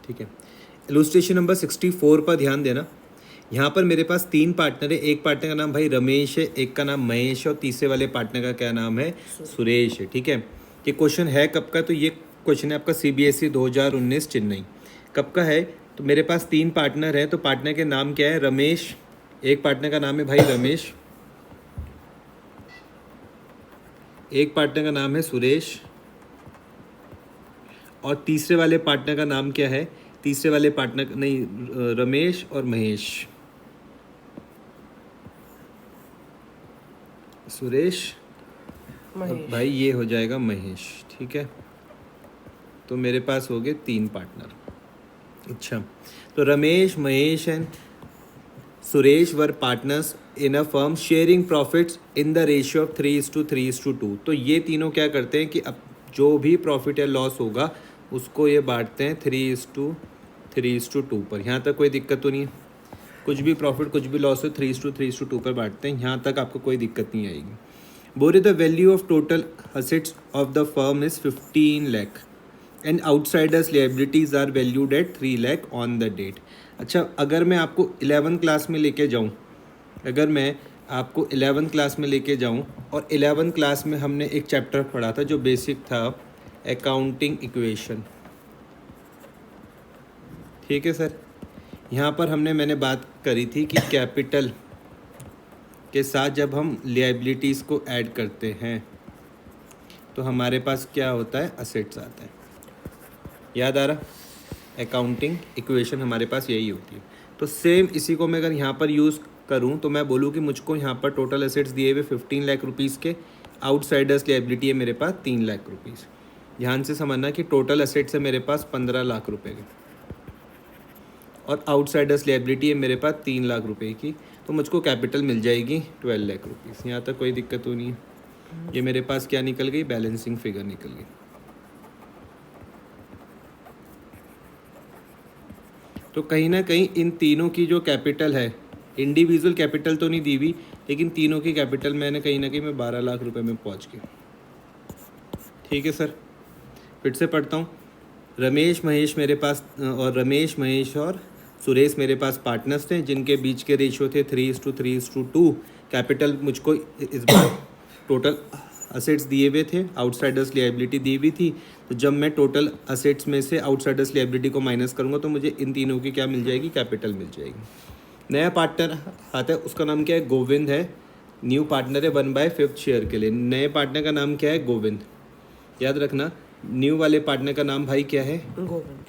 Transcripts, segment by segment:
ठीक है। Illustration number 64 पर ध्यान देना। यहाँ पर मेरे पास 3 पार्टनर है। एक पार्टनर का नाम भाई रमेश है, एक का नाम महेश है और तीसरे वाले पार्टनर का क्या नाम है, सुरेश है। ठीक है। ये क्वेश्चन है कब का, तो ये क्वेश्चन है आपका CBSE 2019 चेन्नई। कब का है, तो मेरे पास 3 पार्टनर हैं, तो पार्टनर के नाम क्या है, रमेश। एक पार्टनर का नाम है भाई रमेश, एक पार्टनर का नाम है सुरेश और तीसरे वाले पार्टनर का नाम क्या है, तीसरे वाले पार्टनर नहीं, रमेश और महेश। सुरेश और भाई ये हो जाएगा महेश। ठीक है, तो मेरे पास हो गए 3 पार्टनर। अच्छा, तो Ramesh, Mahesh and Suresh were partners in a firm sharing profits in the ratio of 3:3:2। तो ये तीनों क्या करते हैं कि अब जो भी प्रॉफिट या लॉस होगा उसको ये बांटते हैं 3:3:2 पर। यहाँ तक कोई दिक्कत तो नहीं है, कुछ भी प्रॉफिट कुछ भी लॉस हो 3:3:2 पर बांटते हैं, यहाँ तक आपको कोई दिक्कत नहीं आएगी। बोरे the value of total assets of the firm is 15 lakh and outsiders liabilities are valued at 3 lakh on the date. अच्छा, अगर मैं आपको 11 क्लास में लेके जाऊँ, अगर मैं आपको 11 क्लास में लेके जाऊँ और 11 क्लास में हमने एक चैप्टर पढ़ा था जो बेसिक था, अकाउंटिंग इक्वेशन। ठीक है सर, यहाँ पर मैंने बात करी थी कि कैपिटल के साथ जब हम लिएबिलिटीज़ को ऐड करते हैं तो हमारे पास क्या होता है, असेट्स आते हैं। याद आ रहा, अकाउंटिंग इक्वेशन हमारे पास यही होती है। तो सेम इसी को मैं अगर यहाँ पर यूज़ करूँ तो मैं बोलूँ कि मुझको यहाँ पर टोटल एसेट्स दिए हुए 15 लाख रुपीज़ के, आउटसाइडर्स लिएबिलिटी है मेरे पास 3 लाख रुपीज़। ध्यान से समझना कि टोटल एसेट्स है मेरे पास 15 लाख रुपए के और आउटसाइडर्स लिएबिलिटी है मेरे पास 3 लाख रुपए की, तो मुझको कैपिटल मिल जाएगी 12 लाख रुपीज़। यहाँ तक कोई दिक्कत तो नहीं है। ये मेरे पास क्या निकल गई, बैलेंसिंग फिगर निकल गई। तो कहीं ना कहीं इन तीनों की जो कैपिटल है, इंडिविजुअल कैपिटल तो नहीं दी हुई, लेकिन तीनों की कैपिटल मैंने कहीं ना कहीं मैं 12 लाख रुपए में पहुंच गया। ठीक है सर, फिर से पढ़ता हूँ। रमेश महेश मेरे पास और रमेश महेश और सुरेश मेरे पास पार्टनर्स थे जिनके बीच के रेशियो थे 3:3:2। कैपिटल मुझको इस बार टोटल असेट्स दिए हुए थे, आउटसाइडर्स लिएबिलिटी दी हुई थी। तो जब मैं टोटल असेट्स में से आउटसाइडर्स लिएबिलिटी को माइनस करूँगा तो मुझे इन तीनों की क्या मिल जाएगी, कैपिटल मिल जाएगी। नया पार्टनर आता है, उसका नाम क्या है, गोविंद है। न्यू पार्टनर है 1/5 शेयर के लिए। नए पार्टनर का नाम क्या है, गोविंद। याद रखना, न्यू वाले पार्टनर का नाम भाई क्या है, गोविंद।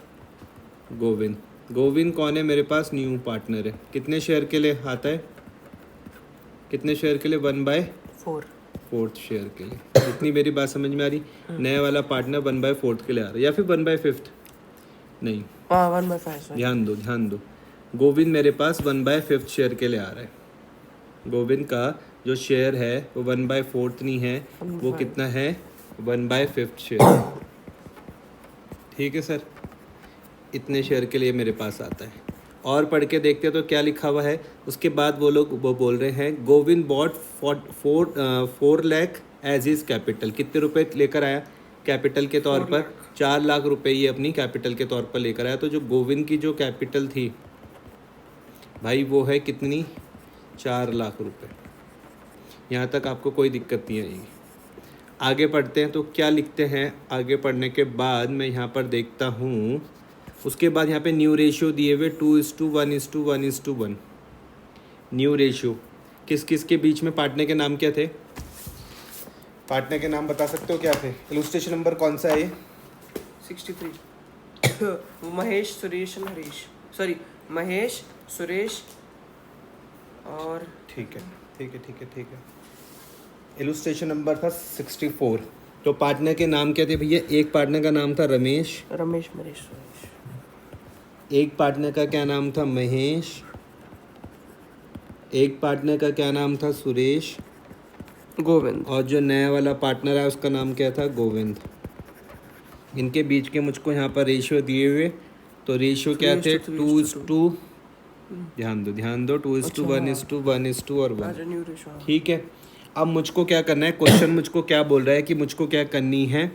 गोविंद, गोविंद कौन है, मेरे पास न्यू पार्टनर है। कितने शेयर के लिए आता है, कितने शेयर के लिए, 1/4 शेयर के लिए। इतनी मेरी बात समझ में आ रही। नया वाला पार्टनर 1/4 के लिए आ रहा है या फिर 1/5 नहीं, 1/5। ध्यान दो, गोविंद मेरे पास 1/5 शेयर के लिए आ रहा है। गोविंद का जो शेयर है वो 1/4 नहीं है, वो कितना है, 1/5 शेयर। ठीक है सर, इतने शेयर के लिए मेरे पास आता है। और पढ़ के देखते हैं तो क्या लिखा हुआ है। उसके बाद वो लोग वो बोल रहे हैं, Govind bought 4 lakh as is capital. कितने रुपए लेकर आया कैपिटल के तौर पर, 4 लाख रुपए ये अपनी कैपिटल के तौर पर लेकर आया। तो जो गोविंद की जो कैपिटल थी भाई वो है कितनी, 4 लाख रुपए। यहाँ तक आपको कोई दिक्कत नहीं आएगी। आगे पढ़ते हैं तो क्या लिखते हैं। आगे पढ़ने के बाद मैं यहाँ पर देखता हूँ, उसके बाद यहाँ पे न्यू रेशियो दिए हुए 2:1:1:1। न्यू रेशियो किस किस के बीच में, पार्टनर के नाम क्या थे, पार्टनर के नाम बता सकते हो क्या थे। इलुस्ट्रेशन नंबर कौन सा है, 63। महेश, सुरेश और हरीश, सॉरी महेश, सुरेश और ठीक है। इलुस्ट्रेशन नंबर था 64। तो पार्टनर के नाम क्या थे भैया, एक पार्टनर का नाम था रमेश, महेश, सुरेश। एक पार्टनर का क्या नाम था, महेश। एक पार्टनर का क्या नाम था, सुरेश, गोविंद। और जो नया वाला पार्टनर है उसका नाम क्या था, गोविंद। इनके बीच के मुझको यहाँ पर रेशियो दिए हुए, तो रेशियो क्या थे, 2:, ध्यान दो 2:1:1 और 1। ठीक है, अब मुझको क्या करना है, क्वेश्चन मुझको क्या बोल रहा है कि मुझको क्या करनी है,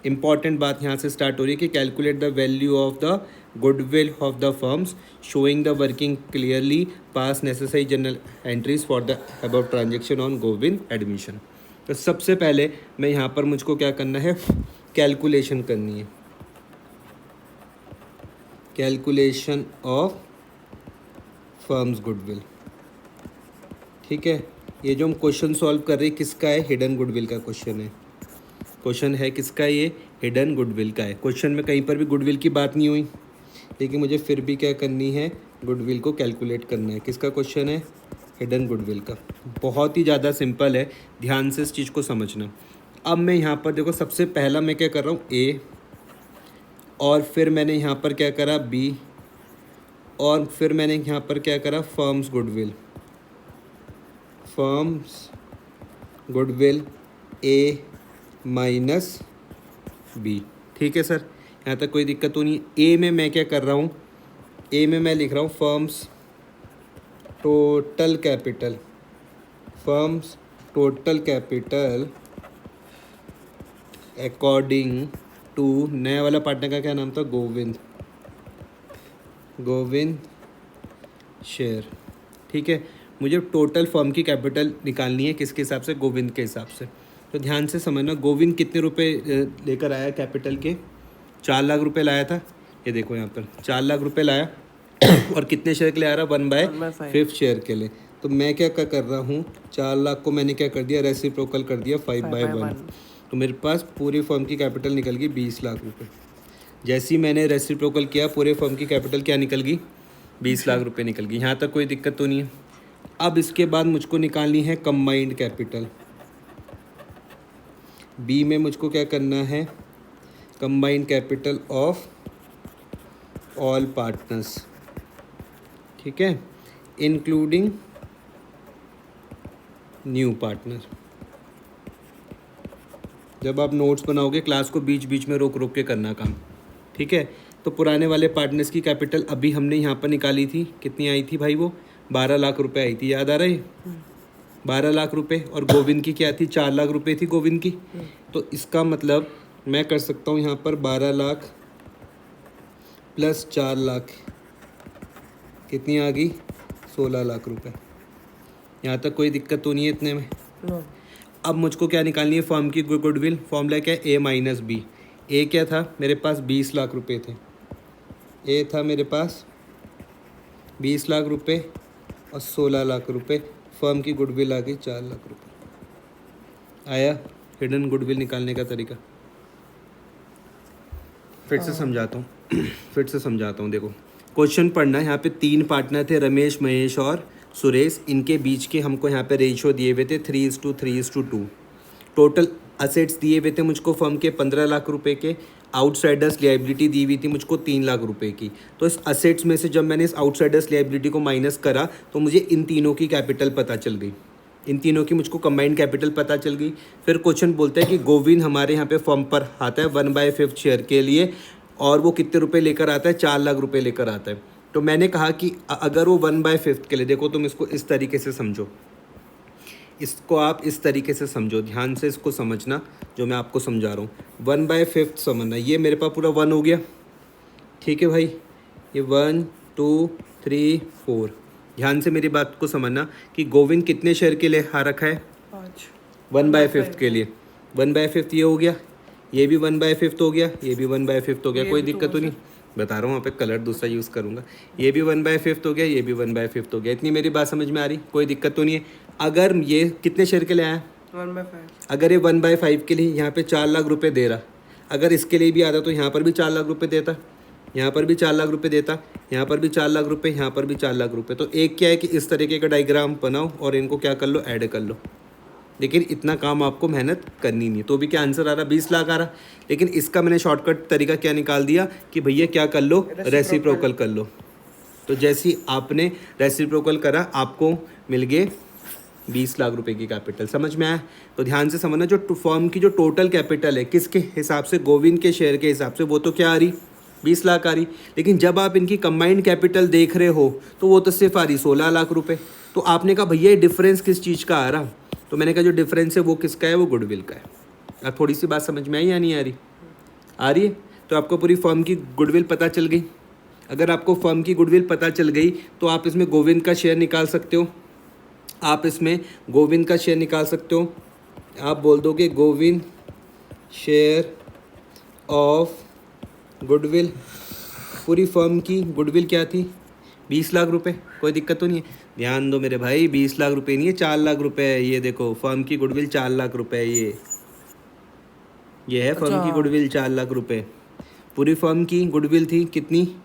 इंपॉर्टेंट बात यहाँ से स्टार्ट हो रही है कि calculate the value of the goodwill of the firms showing the working clearly pass necessary general entries for the about transaction on Govind admission. तो सबसे पहले मैं यहाँ पर मुझको क्या करना है, कैलकुलेशन करनी है, कैलकुलेशन ऑफ फर्म्स गुडविल। ठीक है, ये जो हम क्वेश्चन सॉल्व कर रहे हैं किसका है, हिडन गुडविल का क्वेश्चन है। क्वेश्चन है किसका, ये हिडन गुडविल का है। क्वेश्चन में कहीं पर भी गुडविल की बात नहीं हुई, लेकिन मुझे फिर भी क्या करनी है, गुडविल को कैलकुलेट करना है। किसका क्वेश्चन है, हिडन गुडविल का। बहुत ही ज़्यादा सिंपल है, ध्यान से इस चीज़ को समझना। अब मैं यहाँ पर देखो, सबसे पहला मैं क्या कर रहा हूँ, ए, और फिर मैंने यहाँ पर क्या करा, बी, और फिर मैंने यहाँ पर क्या करा, फर्म्स गुडविल, फर्म्स गुडविल ए माइनस बी। ठीक है सर, यहाँ तक कोई दिक्कत तो नहीं। ए में मैं क्या कर रहा हूँ, ए में मैं लिख रहा हूँ firm's total capital, firm's total capital according to, नया वाला पार्टनर का क्या नाम था, गोविंद, गोविंद शेयर। ठीक है, मुझे टोटल फर्म की कैपिटल निकालनी है, किसके हिसाब से, गोविंद के हिसाब से। तो ध्यान से समझना, गोविंद कितने रुपए लेकर आया कैपिटल के, 4 लाख रुपए लाया था। ये देखो यहाँ पर 4 लाख रुपए लाया और कितने शेयर के लिए आ रहा, 1/5 शेयर के लिए। तो मैं क्या कर रहा हूँ, 4 लाख को मैंने क्या कर दिया, रेसिप्रोकल कर दिया 5/1। तो मेरे पास पूरी फर्म की कैपिटल निकल गई 20 लाख रुपए। जैसे ही मैंने रेसिप्रोकल किया, पूरे फर्म की कैपिटल क्या निकल गई, 20 लाख रुपए निकल गई। यहाँ तक कोई दिक्कत तो नहीं है। अब इसके बाद मुझको निकालनी है कंबाइंड कैपिटल। बी में मुझको क्या करना है, combined capital of all partners. ठीक है, इंक्लूडिंग न्यू पार्टनर। जब आप नोट्स बनाओगे क्लास को बीच बीच में रोक रोक के करना काम। ठीक है, तो पुराने वाले पार्टनर्स की कैपिटल अभी हमने यहाँ पर निकाली थी, कितनी आई थी भाई, वो 12 लाख रुपए आई थी, याद आ रहा है, 12 लाख रुपए। और गोविंद की क्या थी, 4 लाख रुपए थी गोविंद की। तो इसका मतलब मैं कर सकता हूँ यहाँ पर 12 लाख प्लस 4 लाख, कितनी आ गई, 16 लाख रुपए। यहाँ तक कोई दिक्कत तो नहीं है इतने में। अब मुझको क्या निकालनी है, फर्म की गुडविल। फॉर्मूला क्या है, ए माइनस बी। ए क्या था, मेरे पास 20 लाख रुपए थे, ए था मेरे पास 20 लाख रुपए और 16 लाख रुपए। फर्म की गुडविल आ गई 4 लाख रुपए। आया हिडन गुडविल निकालने का तरीका। फिर से समझाता हूँ, देखो क्वेश्चन पढ़ना। यहाँ पे 3 पार्टनर थे, रमेश, महेश और सुरेश। इनके बीच के हमको यहाँ पे रेशियो दिए हुए थे 3:3:2। टोटल असेट्स दिए हुए थे मुझको फर्म के 15 लाख रुपए के। आउटसाइडर्स लायबिलिटी दी हुई थी मुझको 3 लाख रुपए की। तो इस असेट्स में से जब मैंने इस आउटसाइडर्स लायबिलिटी को माइनस करा तो मुझे इन तीनों की कैपिटल पता चल गई, इन तीनों की मुझको कंबाइंड कैपिटल पता चल गई। फिर क्वेश्चन बोलता है कि गोविंद हमारे यहाँ पे फर्म पर आता है 1/5 शेयर के लिए, और वो कितने रुपए लेकर आता है, 4 लाख रुपए लेकर आता है। तो मैंने कहा कि अगर वो 1/5 के लिए, देखो तुम इसको इस तरीके से समझो, इसको आप इस तरीके से समझो, ध्यान से इसको समझना जो मैं आपको समझा रहा हूँ। 1/5 समझना, ये मेरे पास पूरा 1 हो गया। ठीक है भाई, ये 1 2 3 4। ध्यान से मेरी बात को समझना कि गोविंद कितने शेयर के लिए आ रखा है, 1/5 के लिए। 1/5 ये हो गया, ये भी 1/5 हो गया, ये भी 1/5 हो गया। कोई दिक्कत तो नहीं, बता रहा हूँ, वहाँ पे कलर दूसरा यूज़ करूँगा। ये भी 1/5 हो गया, ये भी 1/5 हो गया। इतनी मेरी बात समझ में आ रही, कोई दिक्कत तो नहीं है। अगर ये कितने शेयर के लिए आया, 1/5। अगर ये 1/5 के लिए यहाँ पे 4 लाख रुपए दे रहा, अगर इसके लिए भी आता तो यहाँ पर भी 4 लाख रुपए देता, यहाँ पर भी 4 लाख रुपए देता, यहाँ पर भी 4 लाख रुपए, यहाँ पर भी 4 लाख रुपए। तो एक क्या है कि इस तरीके का डायग्राम बनाओ और इनको क्या कर लो, ऐड कर लो। लेकिन इतना काम आपको मेहनत करनी नहीं है। तो भी क्या आंसर आ रहा, 20 लाख आ रहा। लेकिन इसका मैंने शॉर्टकट तरीका क्या निकाल दिया कि भैया क्या कर लो, रेसिप्रोकल कर लो। तो जैसे ही आपने रेसिप्रोकल करा आपको मिल गए 20 लाख रुपए की कैपिटल। समझ में आया? तो ध्यान से समझना, जो फर्म की जो टोटल कैपिटल है किसके हिसाब से, गोविंद के शेयर के हिसाब से, वो तो क्या आ रही, 20 लाख आ रही। लेकिन जब आप इनकी कंबाइंड कैपिटल देख रहे हो तो वो तो सिर्फ आ रही 16 लाख रुपए। तो आपने कहा भैया ये डिफरेंस किस चीज़ का आ रहा, तो मैंने कहा जो डिफरेंस है वो किसका है, वो गुडविल का है। अब थोड़ी सी बात समझ में आई या नहीं आ रही? आ रही है? तो आपको पूरी फर्म की गुडविल पता चल गई। अगर आपको फर्म की गुडविल पता चल गई तो आप इसमें गोविंद का शेयर निकाल सकते हो। आप इसमें गोविंद का शेयर निकाल सकते हो। आप बोल दोगे गोविंद शेयर ऑफ गुडविल। पूरी फर्म की गुडविल क्या थी? 20 लाख रुपए। कोई दिक्कत तो नहीं है? ध्यान दो मेरे भाई, 20 लाख रुपए नहीं है, 4 लाख रुपए है। ये देखो फर्म की गुडविल 4 लाख रुपए है। ये है फर्म की अच्छा। गुडविल 4 लाख रुपए। पूरी फर्म की गुडविल थी कितनी?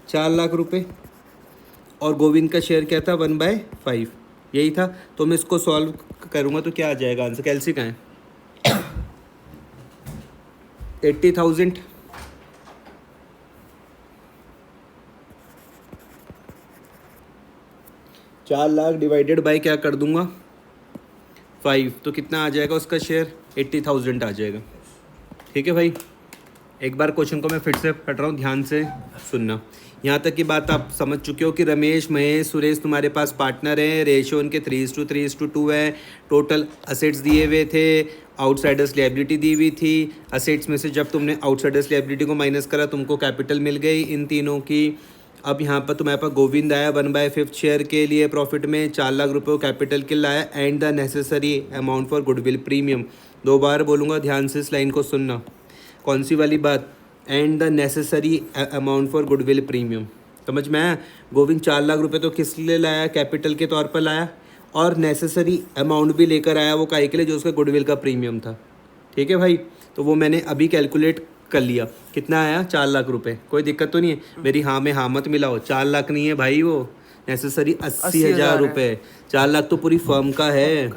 4 लाख रुपए। और गोविंद का शेयर क्या था? 1/5। यही था। तो मैं इसको सॉल्व करूँगा तो क्या आ जाएगा आंसर? कैलसी का है 80,000। 4 लाख डिवाइडेड बाय क्या कर दूंगा? 5। तो कितना आ जाएगा उसका शेयर? 80,000 आ जाएगा। ठीक है भाई, एक बार क्वेश्चन को मैं फिर से पढ़ रहा हूँ, ध्यान से सुनना। यहाँ तक की बात आप समझ चुके हो कि रमेश, महेश, सुरेश तुम्हारे पास पार्टनर हैं। रेशियो उनके 3:3:2 है। टोटल असेट्स दिए हुए थे, आउटसाइडर्स लायबिलिटी दी हुई थी। असेट्स में से जब तुमने आउटसाइडर्स लायबिलिटी को माइनस करा तुमको कैपिटल मिल गई इन तीनों की। अब यहाँ पर तुम्हारे पास गोविंद आया 1/5 शेयर के लिए प्रॉफिट में, 4 लाख रुपये को कैपिटल के लाया and the necessary amount for goodwill premium. 2 बार बोलूँगा, ध्यान से इस लाइन को सुनना। कौन सी वाली बात? And the necessary amount for goodwill premium. समझ में आया? गोविंद 4 लाख रुपए तो किस लिए लाया? कैपिटल के तौर पर लाया, और नेसेसरी अमाउंट भी लेकर आया वो काहे के लिए? जो उसका गुडविल का प्रीमियम था। ठीक है भाई, तो वो मैंने अभी कैलकुलेट कर लिया। कितना आया? 4 लाख रुपए। कोई दिक्कत तो नहीं है? मेरी हाँ में हाँ मत मिलाओ। 4 लाख नहीं है भाई, वो नेसेसरी 80,000 रुपये। 4 लाख तो पूरी फर्म का है।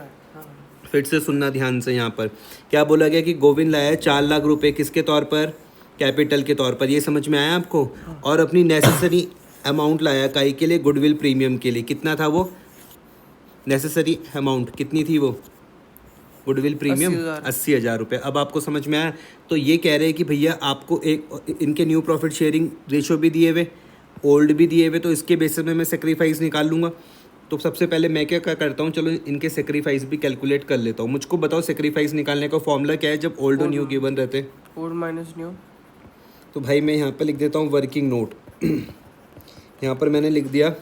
फिर से सुनना ध्यान से। यहाँ पर क्या बोला गया कि गोविंद लाया 4 लाख रुपए किसके तौर पर? कैपिटल के तौर पर। ये समझ में आया आपको? और अपनी नेसेसरी अमाउंट लाया काई के लिए? गुडविल प्रीमियम के लिए। कितना था वो नेसेसरी अमाउंट? कितनी थी वो गुडविल प्रीमियम? 80,000 रुपये। अब आपको समझ में आया? तो ये कह रहे हैं कि भैया आपको एक इनके न्यू प्रॉफिट शेयरिंग रेशो भी दिए हुए, ओल्ड भी दिए हुए, तो इसके बेसिस में मैं सेक्रीफाइस निकाल लूँगा। तो सबसे पहले मैं क्या करता हूँ, चलो इनके सेक्रीफाइस भी कैलकुलेट कर लेता हूँ। मुझको बताओ सेक्रीफाइस निकालने का फॉर्मूला क्या है जब ओल्ड और न्यू गिवन रहते? Old minus new. तो भाई मैं यहाँ पर लिख देता हूँ वर्किंग नोट। यहाँ पर मैंने लिख दिया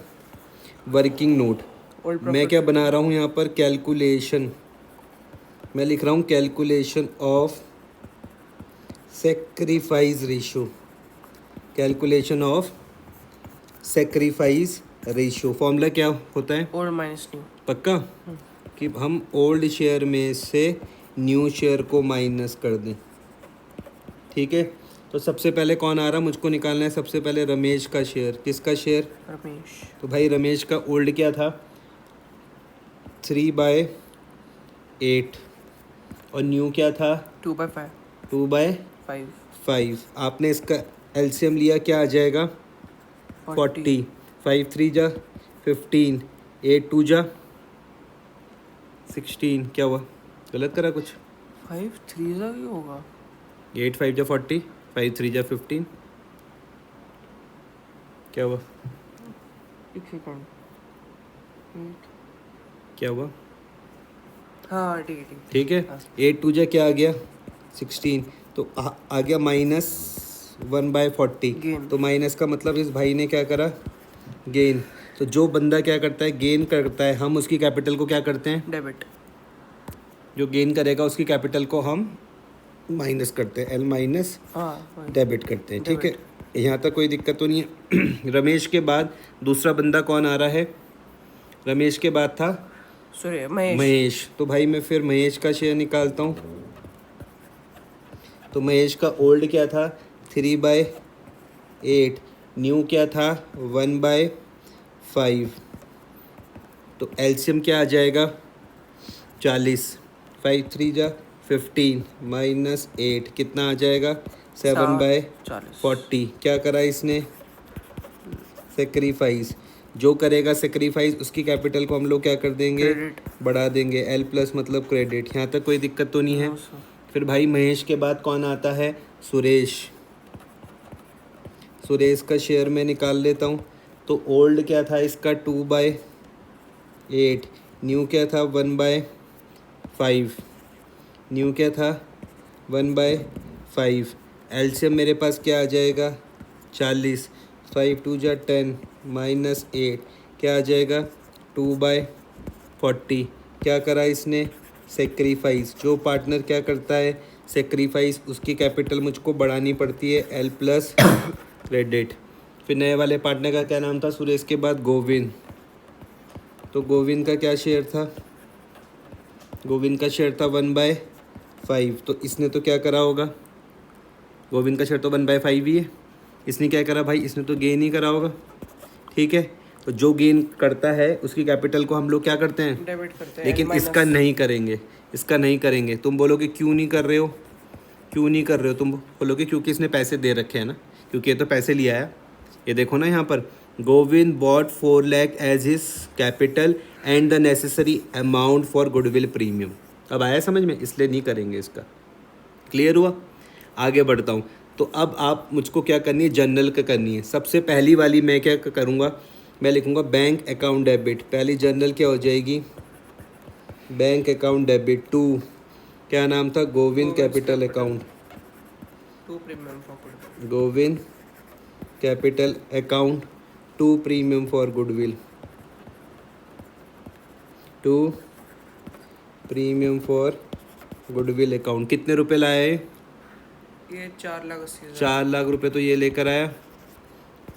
वर्किंग नोट। मैं क्या बना रहा हूँ यहाँ पर? कैलकुलेशन। मैं लिख रहा हूँ calculation of sacrifice ratio. Calculation of sacrifice ratio. Formula क्या होता है? Old minus new. पक्का कि हम ओल्ड शेयर में से न्यू शेयर को माइनस कर दें। ठीक है, तो सबसे पहले कौन आ रहा? मुझको निकालना है सबसे पहले रमेश का शेयर। किसका शेयर? रमेश। तो भाई रमेश का ओल्ड क्या था? 3/8 और न्यू क्या था? 2/5। 2/5। आपने इसका एलसीएम लिया, क्या आ जाएगा? 40। 5 3 जा 15, 8 2 जा 16। क्या हुआ? गलत करा कुछ? 5 3 जा क्यों होगा? 8 5 जा 40, 5 3 जा 15। क्या हुआ? एक सेकंड। क्या हुआ? हाँ ठीक है ठीक है। ठीक है, 8 2 जा क्या आ गया? 16। तो आ गया -1/40। गेन। तो माइनस का मतलब इस भाई ने क्या करा? गेन। तो जो बंदा क्या करता है? गेन करता है, हम उसकी कैपिटल को क्या करते हैं? डेबिट। जो गेन करेगा उसकी कैपिटल को हम माइनस करते हैं, एल माइनस डेबिट करते हैं। ठीक है, यहाँ तक कोई दिक्कत तो नहीं है? रमेश के बाद दूसरा बंदा कौन आ रहा है? रमेश के बाद था महेश। तो भाई मैं फिर महेश का शेयर निकालता हूँ। तो महेश का ओल्ड क्या था? 3/8। न्यू क्या था? 1/5। तो एलसीएम क्या आ जाएगा? 40। 5 3 जा 15 -8 कितना आ जाएगा? 7/40। क्या करा इसने? सेक्रीफाइस। जो करेगा सेक्रीफाइस उसकी कैपिटल को हम लोग क्या कर देंगे? बढ़ा देंगे। एल प्लस मतलब क्रेडिट। यहाँ तक कोई दिक्कत तो नहीं है? फिर भाई महेश के बाद कौन आता है? सुरेश। सुरेश का शेयर मैं निकाल लेता हूँ। तो ओल्ड क्या था इसका? 2/8। न्यू क्या था? 1/5। न्यू क्या था? 1/5। एलसीएम मेरे पास क्या आ जाएगा 40, 5 2 जा 10 -8 क्या आ जाएगा 2/40। क्या करा इसने सेक्रीफाइस। जो पार्टनर क्या करता है सेक्रीफाइस, उसकी कैपिटल मुझको बढ़ानी पड़ती है L प्लस क्रेडिट। फिर नए वाले पार्टनर का क्या नाम था सुरेश के बाद गोविंद। तो गोविंद का क्या शेयर था, गोविंद का शेयर था 1/5। तो इसने तो क्या करा होगा, गोविंद का शेयर तो 1/5 ही है। इसने क्या करा भाई, इसने तो गेन ही करा होगा। ठीक है, तो जो गेन करता है उसकी कैपिटल को हम लोग क्या करते हैं डेबिट करते हैं लेकिन L इसका minus। नहीं करेंगे, इसका नहीं करेंगे। तुम बोलोगे क्यों नहीं कर रहे हो, क्यों नहीं कर रहे हो, तुम बोलोगे क्योंकि इसने पैसे दे रखे हैं ना, क्योंकि ये तो पैसे लिया है। ये देखो ना यहाँ पर Govind bought 4 lakh as his capital and the necessary amount for goodwill premium. अब आया समझ में, इसलिए नहीं करेंगे इसका। क्लियर हुआ, आगे बढ़ता हूँ। तो अब आप मुझको क्या करनी है, जनरल का करनी है। सबसे पहली वाली मैं क्या करूँगा, मैं लिखूँगा बैंक अकाउंट डेबिट। पहली जनरल क्या हो जाएगी, बैंक अकाउंट डेबिट टू क्या नाम था, Govind capital account, 2 premium for goodwill. Govind capital account 2 premium for goodwill, 2 premium for goodwill account. कितने रुपए लाया है, ये 4,80,000। 4 लाख रुपए तो ये लेकर आया,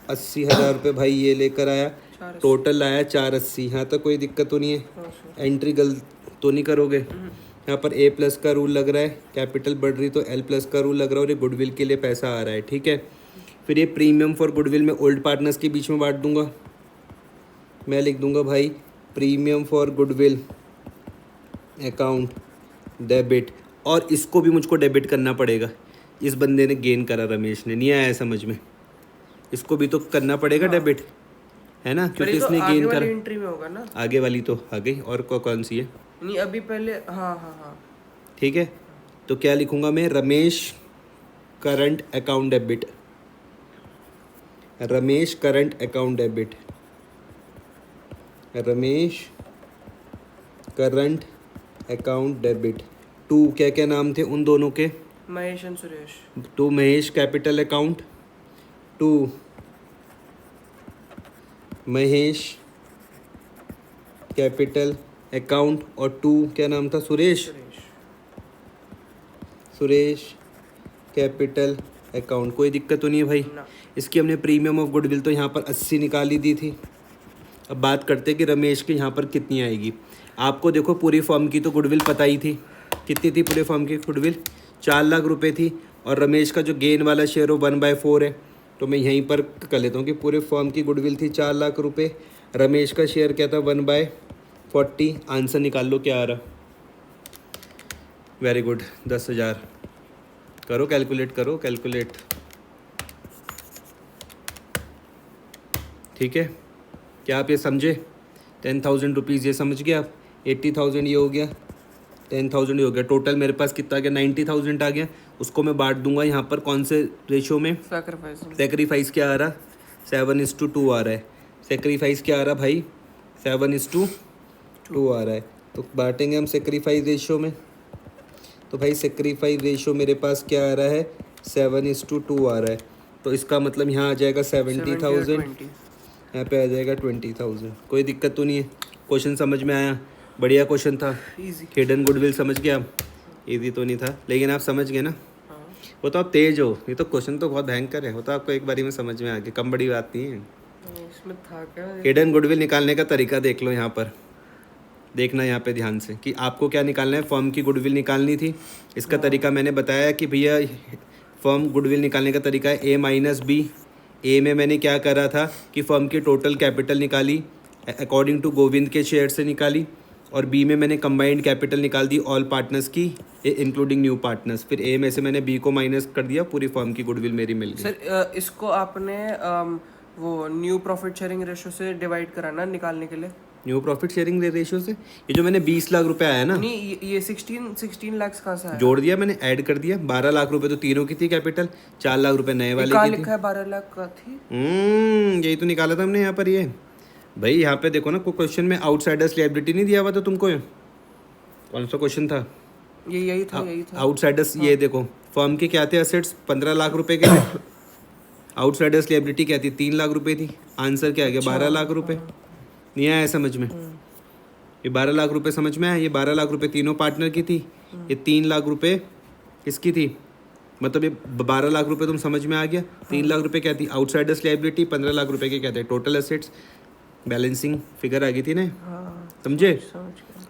80,000 रुपये भाई ये लेकर आया, 480। टोटल आया 480। यहाँ तक कोई दिक्कत तो नहीं है, हाँ, एंट्री गलत तो नहीं करोगे। यहाँ पर A प्लस का रूल लग रहा है, कैपिटल बढ़ रही तो L प्लस का रूल लग रहा है, और ये गुडविल के लिए पैसा आ रहा है। ठीक है, फिर ये प्रीमियम फॉर गुडविल में ओल्ड पार्टनर्स के बीच में बांट दूंगा। मैं लिख दूंगा भाई premium for goodwill account debit, और इसको भी मुझको डेबिट करना पड़ेगा। इस बंदे ने गेन करा, रमेश ने, नहीं आया समझ में, इसको भी तो करना पड़ेगा डेबिट, है ना, पर क्योंकि ये तो इसने आगे गेन वाली करा। एंट्री में होगा ना। आगे वाली तो आ गई, और कौन सी है, नहीं अभी पहले, हाँ हाँ हाँ। ठीक है। तो क्या लिखूंगा मैं, Ramesh current account debit, Ramesh current account debit, Ramesh current account debit to क्या क्या नाम थे उन दोनों के, Mahesh and Suresh. To Mahesh capital account, to Mahesh capital account, और टू क्या नाम था, सुरेश, सुरेश। Suresh capital account. कोई दिक्कत तो नहीं है भाई। ना। इसकी हमने प्रीमियम ऑफ गुडविल तो यहाँ पर 80 निकाली दी थी। अब बात करते हैं कि रमेश की यहाँ पर कितनी आएगी। आपको देखो पूरी फर्म की तो गुडविल पता ही थी, कितनी थी पूरे फर्म की गुडविल, 4 लाख रुपए थी, और रमेश का जो गेन वाला शेयर हो 1/4 है। तो मैं यहीं पर कर लेता हूँ कि पूरे फर्म की गुडविल थी 4 लाख रुपए, रमेश का शेयर क्या था 1/40। आंसर निकाल लो क्या आ रहा, वेरी गुड 10,000। करो कैलकुलेट, करो कैलकुलेट, ठीक है। क्या आप ये समझे, 10,000 रुपीज़ ये समझ गए आप, 80,000 ये हो गया, 10,000 ये हो गया, टोटल मेरे पास कितना आ गया 90,000 आ गया। उसको मैं बांट दूंगा यहाँ पर कौन से रेशो में, सैक्रिफाइस। सेक्रीफाइस क्या आ रहा 7:2 आ रहा है, सेक्रीफाइस क्या आ रहा भाई 7:2 आ रहा है। तो बांटेंगे हम सेक्रीफाइस रेशो में, तो भाई सेक्रीफाइस रेशो मेरे पास क्या आ रहा है 7:2 आ रहा है। तो इसका मतलब यहाँ आ जाएगा 70,000, यहाँ पे आ जाएगा 20,000। कोई दिक्कत तो नहीं है, क्वेश्चन समझ में आया, बढ़िया क्वेश्चन था। इजी। हिडन गुडविल समझ गया आप, इजी तो नहीं था लेकिन आप समझ गए ना। हाँ। वो तो आप तेज हो, ये तो क्वेश्चन तो बहुत भयंकर है, वो तो आपको एक बारी में समझ में आ गया, कम बड़ी बात नहीं है। इसमें था क्या? हिडन गुडविल निकालने का तरीका देख लो यहाँ पर, देखना यहाँ पे ध्यान से कि आपको क्या निकालना है, फर्म की गुडविल निकालनी थी। इसका तरीका मैंने बताया कि भैया फर्म गुडविल निकालने का तरीका है A-B। ए में मैंने क्या करा था कि फर्म की टोटल कैपिटल निकाली अकॉर्डिंग टू गोविंद के शेयर से निकाली, और बी में मैंने कंबाइंड कैपिटल निकाल दी ऑल पार्टनर्स की इंक्लूडिंग न्यू पार्टनर्स। फिर ए में से मैंने बी को माइनस कर दिया, पूरी फर्म की गुडविल मेरी मिल गई। सर इसको आपने वो न्यू प्रॉफिट शेयरिंग रेशो से डिवाइड कराना निकालने के लिए। न्यू प्रॉफिट शेयरिंग रेशियो से, ये जो मैंने 20 लाख रुपए आया ना, नहीं ये 16 लाख कहाँ से आया? जोड़ दिया मैंने, ऐड कर दिया। 12 लाख रुपए तो तीनों की थी कैपिटल, 4 लाख रुपए नए वाले कहाँ की थी। लिखा है 12 लाख का थी? यही तो निकाला था हमने यहाँ पर। ये भाई यहाँ पे देखो ना, कोई क्वेश्चन में आउटसाइडर्स लायबिलिटी नहीं दिया हुआ था तुमको। ये कौन सा क्वेश्चन था, यही था आउटसाइडर्स ये देखो, फर्म के क्या थे असेट्स 15 लाख रुपए के थे, आउटसाइडर्स लिएबिलिटी क्या थी 3 लाख रुपए थी, आंसर क्या आ गया 12 लाख रुपए। नहीं आया समझ में? ये 12 लाख रुपए समझ में आया? ये 12 लाख रुपए तीनों पार्टनर की थी, ये 3 लाख रुपए किसकी थी, मतलब ये 12 लाख रुपए तुम समझ में आ गया। 3 लाख रुपए क्या थी आउटसाइडर्स लिएबिलिटी, 15 लाख रुपए के क्या थे टोटल एसेट्स, बैलेंसिंग फिगर आ गई थी ना, हाँ समझे? समझ गया।